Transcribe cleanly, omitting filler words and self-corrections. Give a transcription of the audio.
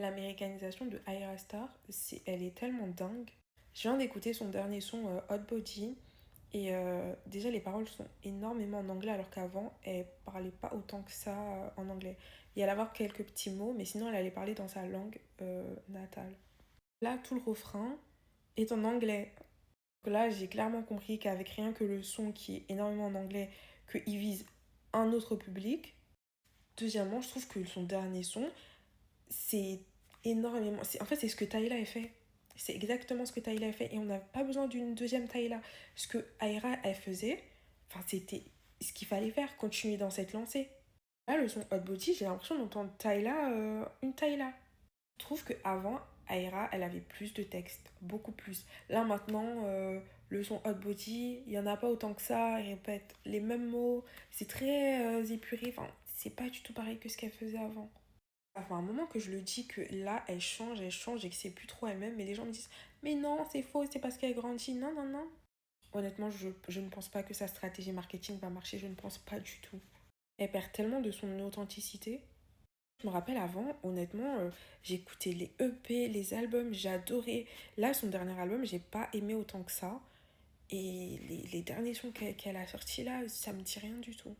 l'américanisation de Ayra Starr, elle est tellement dingue. Je viens d'écouter son dernier son Hot Body et déjà les paroles sont énormément en anglais alors qu'avant elle parlait pas autant que ça en anglais. Il y allait avoir quelques petits mots mais sinon elle allait parler dans sa langue natale. Là tout le refrain est en anglais. Donc là j'ai clairement compris qu'avec rien que le son qui est énormément en anglais, qu'il vise un autre public. Deuxièmement, je trouve que son dernier son, c'est énormément. En fait, c'est ce que Tyla a fait. C'est exactement ce que Tyla a fait. Et on n'a pas besoin d'une deuxième Tyla. Ce que Aira, elle faisait, enfin, c'était ce qu'il fallait faire, continuer dans cette lancée. Là, le son Hot Body, j'ai l'impression d'entendre Tyla, une Tyla. Je trouve qu'avant, Aira, elle avait plus de texte, beaucoup plus. Là, maintenant, le son Hot Body, il n'y en a pas autant que ça. Elle répète les mêmes mots. C'est très épuré. Enfin, c'est pas du tout pareil que ce qu'elle faisait avant. Ça fait un moment que je le dis que là, elle change et que c'est plus trop elle-même. Mais les gens me disent, mais non, c'est faux, c'est parce qu'elle grandit. Non, non, non. Honnêtement, je ne pense pas que sa stratégie marketing va marcher. Je ne pense pas du tout. Elle perd tellement de son authenticité. Je me rappelle avant, honnêtement, j'écoutais les EP, les albums, j'adorais. Là, son dernier album, j'ai pas aimé autant que ça. Et les derniers sons qu'elle a sortis là, ça me dit rien du tout.